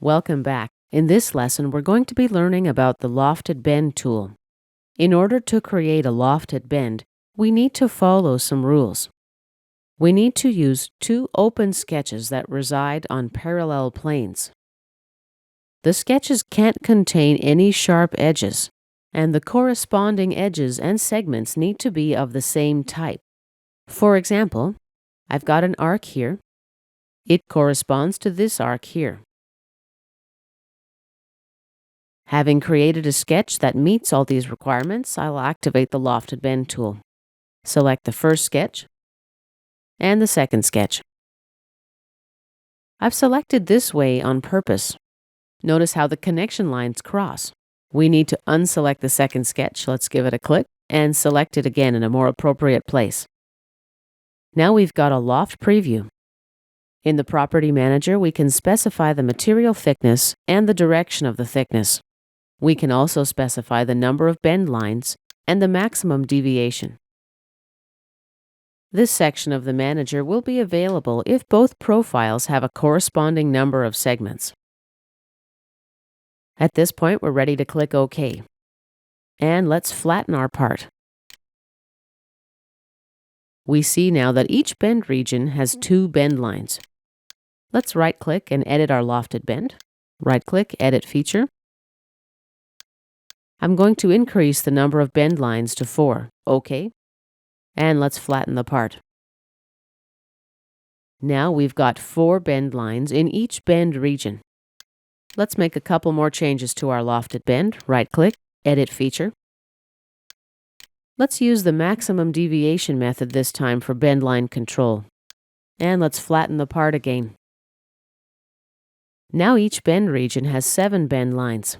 Welcome back. In this lesson, we're going to be learning about the Lofted Bend tool. In order to create a lofted bend, we need to follow some rules. We need to use two open sketches that reside on parallel planes. The sketches can't contain any sharp edges, and the corresponding edges and segments need to be of the same type. For example, I've got an arc here. It corresponds to this arc here. Having created a sketch that meets all these requirements, I'll activate the Lofted Bend tool. Select the first sketch and the second sketch. I've selected this way on purpose. Notice how the connection lines cross. We need to unselect the second sketch. Let's give it a click and select it again in a more appropriate place. Now we've got a loft preview. In the Property Manager, we can specify the material thickness and the direction of the thickness. We can also specify the number of bend lines and the maximum deviation. This section of the manager will be available if both profiles have a corresponding number of segments. At this point, we're ready to click OK. And let's flatten our part. We see now that each bend region has two bend lines. Let's right-click and edit our lofted bend. Right-click, Edit Feature. I'm going to increase the number of bend lines to 4. OK. And let's flatten the part. Now we've got 4 bend lines in each bend region. Let's make a couple more changes to our lofted bend. Right-click, Edit Feature. Let's use the maximum deviation method this time for bend line control. And let's flatten the part again. Now each bend region has 7 bend lines.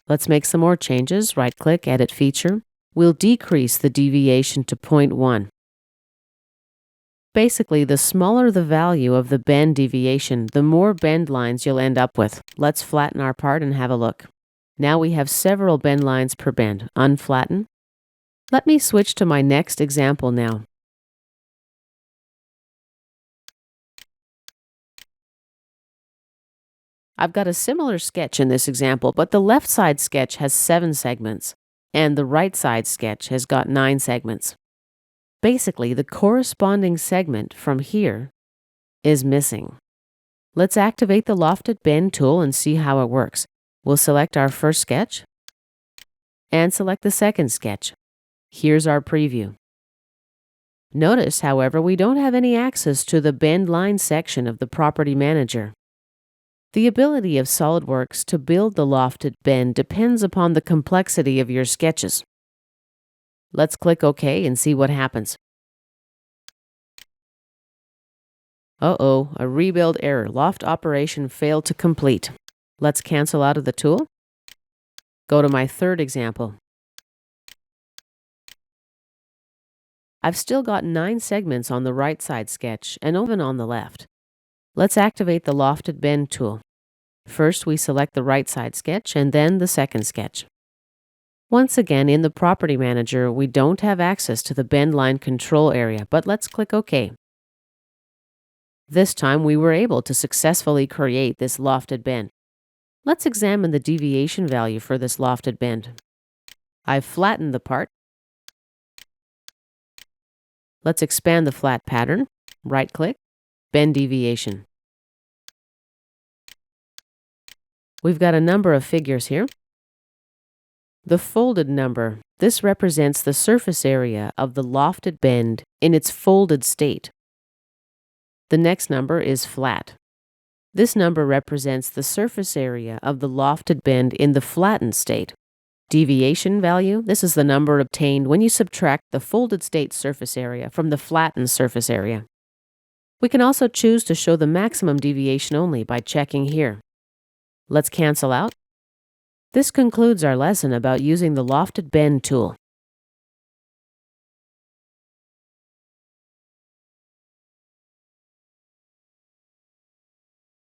Let's make some more changes. Right-click, Edit Feature. We'll decrease the deviation to 0.1. Basically, the smaller the value of the bend deviation, the more bend lines you'll end up with. Let's flatten our part and have a look. Now we have several bend lines per bend. Unflatten. Let me switch to my next example now. I've got a similar sketch in this example, but the left side sketch has 7 segments, and the right side sketch has got 9 segments. Basically, the corresponding segment from here is missing. Let's activate the Lofted Bend tool and see how it works. We'll select our first sketch and select the second sketch. Here's our preview. Notice, however, we don't have any access to the bend line section of the Property Manager. The ability of SOLIDWORKS to build the lofted bend depends upon the complexity of your sketches. Let's click OK and see what happens. Uh-oh, a rebuild error. Loft operation failed to complete. Let's cancel out of the tool. Go to my third example. I've still got 9 segments on the right side sketch and even on the left. Let's activate the Lofted Bend tool. First, we select the right side sketch and then the second sketch. Once again, in the Property Manager, we don't have access to the bend line control area, but let's click OK. This time, we were able to successfully create this lofted bend. Let's examine the deviation value for this lofted bend. I've flattened the part. Let's expand the flat pattern. Right-click, Bend Deviation. We've got a number of figures here. The folded number, this represents the surface area of the lofted bend in its folded state. The next number is flat. This number represents the surface area of the lofted bend in the flattened state. Deviation value, this is the number obtained when you subtract the folded state surface area from the flattened surface area. We can also choose to show the maximum deviation only by checking here. Let's cancel out. This concludes our lesson about using the Lofted Bend tool.